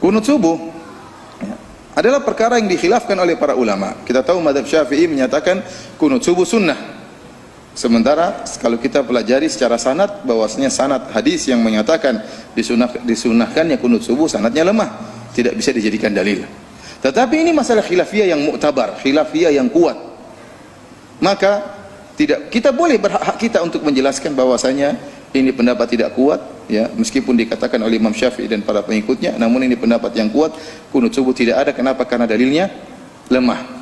Kunut subuh adalah perkara yang dikhilafkan oleh para ulama. Kita tahu mazhab Syafi'i menyatakan kunut subuh sunnah. Sementara kalau kita pelajari secara sanad, bahwasanya sanad hadis yang menyatakan disunahkannya kunut subuh, sanadnya lemah, tidak bisa dijadikan dalil. Tetapi ini masalah khilafiyah yang muktabar, khilafiyah yang kuat. Maka kita boleh, berhak kita untuk menjelaskan bahwasanya ini pendapat tidak kuat, ya, meskipun dikatakan oleh Imam Syafi'i dan para pengikutnya, namun ini pendapat yang kuat, kunut subuh tidak ada. Kenapa? Karena dalilnya lemah.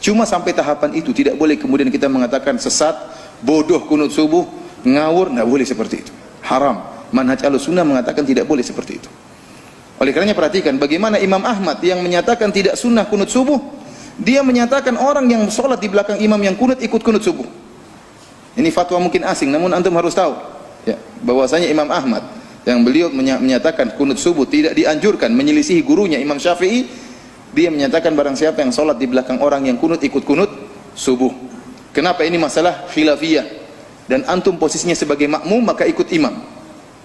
Cuma sampai tahapan itu, tidak boleh kemudian kita mengatakan sesat, bodoh kunut subuh, ngawur, nggak boleh seperti itu. Haram. Manhaj Ahlussunnah mengatakan tidak boleh seperti itu. Oleh karenanya perhatikan bagaimana Imam Ahmad yang menyatakan tidak sunnah kunut subuh, dia menyatakan orang yang sholat di belakang imam yang kunut ikut kunut subuh. Ini fatwa mungkin asing, namun antum harus tahu, ya, bahwasanya Imam Ahmad yang beliau menyatakan kunut subuh tidak dianjurkan, menyelisihi gurunya Imam Syafi'i. Dia menyatakan barang siapa yang sholat di belakang orang yang kunut ikut kunut subuh. Kenapa? Ini masalah khilafiyah, dan antum posisinya sebagai makmum maka ikut imam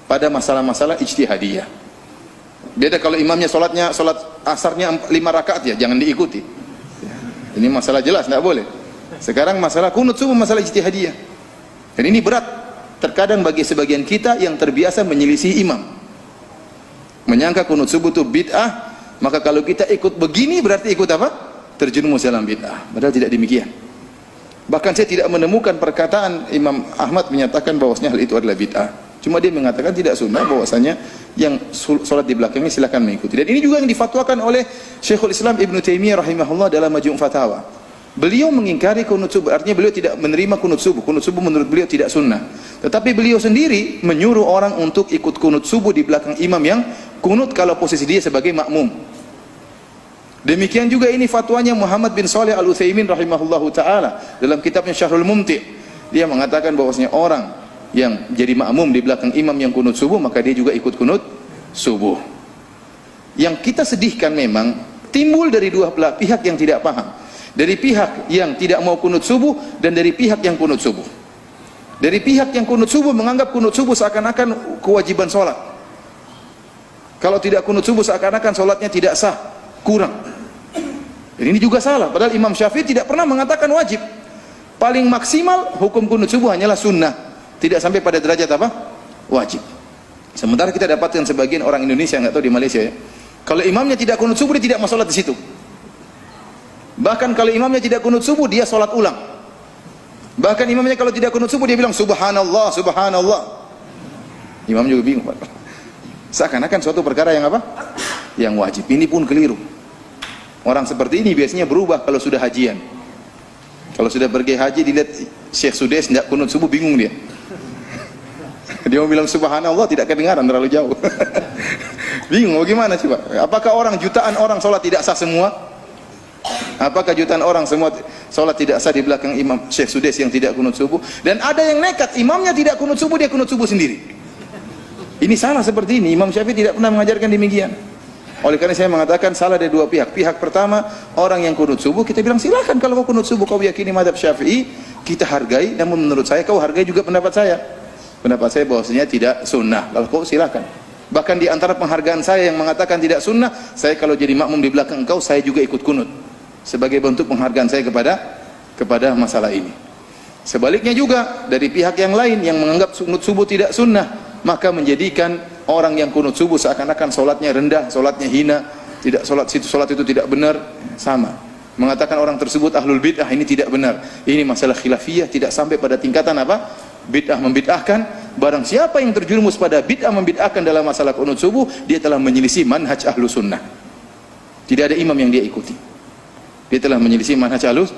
pada masalah-masalah ijtihadiyah. Beda kalau imamnya sholat asarnya 5 rakaat, ya jangan diikuti. Ini masalah jelas, tidak boleh. Sekarang masalah kunut subuh, masalah ijtihadiyah, dan ini berat terkadang bagi sebagian kita yang terbiasa menyelisih imam, menyangka kunut subuh itu bid'ah. Maka kalau kita ikut begini berarti ikut apa? Terjerumus dalam bid'ah. Padahal tidak demikian. Bahkan saya tidak menemukan perkataan Imam Ahmad menyatakan bahwasanya hal itu adalah bid'ah. Cuma dia mengatakan tidak sunnah, bahwasanya yang sholat di belakangnya silakan mengikuti. Dan ini juga yang difatwakan oleh Syekhul Islam Ibnu Taimiyah rahimahullah dalam Majmu' Fatawa. Beliau mengingkari kunut subuh, artinya beliau tidak menerima kunut subuh. Kunut subuh menurut beliau tidak sunnah. Tetapi beliau sendiri menyuruh orang untuk ikut kunut subuh di belakang imam yang kunut kalau posisi dia sebagai makmum. Demikian juga ini fatwanya Muhammad bin Shalih Al-Utsaimin rahimahullahu taala dalam kitabnya Syarhul Mumti'. Dia mengatakan bahwasanya orang yang jadi makmum di belakang imam yang kunut subuh, maka dia juga ikut kunut subuh. Yang kita sedihkan memang timbul dari dua belah pihak yang tidak paham. Dari pihak yang tidak mau kunut subuh dan dari pihak yang kunut subuh. Dari pihak yang kunut subuh menganggap kunut subuh seakan-akan kewajiban sholat. Kalau tidak kunut subuh seakan-akan sholatnya tidak sah, kurang. Dan ini juga salah. Padahal Imam Syafi'i tidak pernah mengatakan wajib. Paling maksimal hukum kunut subuh hanyalah sunnah, tidak sampai pada derajat apa? Wajib. Sementara kita dapatkan sebagian orang Indonesia, nggak tahu di Malaysia ya, kalau imamnya tidak kunut subuh dia tidak mau sholat di situ. Bahkan kalau imamnya tidak kunut subuh dia sholat ulang. Bahkan imamnya kalau tidak kunut subuh dia bilang subhanallah, subhanallah. Imam juga bingung, seakan-akan suatu perkara yang apa? Yang wajib. Ini pun keliru. Orang seperti ini biasanya berubah kalau sudah hajian. Kalau sudah pergi haji dilihat Syekh Sudes tidak kunut subuh, bingung dia. Dia mau bilang subhanallah tidak kedengaran, terlalu jauh. Bingung bagaimana coba? Apakah jutaan orang sholat tidak sah semua? Apakah jutaan orang semua sholat tidak sah di belakang imam Syekh Sudes yang tidak kunut subuh? Dan ada yang nekat, imamnya tidak kunut subuh, dia kunut subuh sendiri. Ini salah seperti ini. Imam Syafi'i tidak pernah mengajarkan demikian. Oleh karena saya mengatakan salah dari dua pihak. Pihak pertama, orang yang kunut subuh, kita bilang silakan kalau kau kunut subuh, kau yakini mazhab Syafi'i, kita hargai. Namun menurut saya kau hargai juga pendapat saya. Pendapat saya bahwasanya tidak sunnah. Kalau kau silakan. Bahkan di antara penghargaan saya yang mengatakan tidak sunnah, saya kalau jadi makmum di belakang engkau, saya juga ikut kunut. Sebagai bentuk penghargaan saya kepada masalah ini. Sebaliknya juga dari pihak yang lain yang menganggap kunut subuh tidak sunnah, maka menjadikan orang yang kunut subuh seakan-akan solatnya rendah, solatnya hina, tidak solat itu tidak benar, sama. Mengatakan orang tersebut ahlul bid'ah, ini tidak benar. Ini masalah khilafiyah, tidak sampai pada tingkatan apa? Bid'ah membid'ahkan. Barang siapa yang terjerumus pada bid'ah membid'ahkan dalam masalah kunut subuh, dia telah menyelisih manhaj Ahlus Sunnah. Tidak ada imam yang dia ikuti. Dia telah menyelisih manhaj Ahlus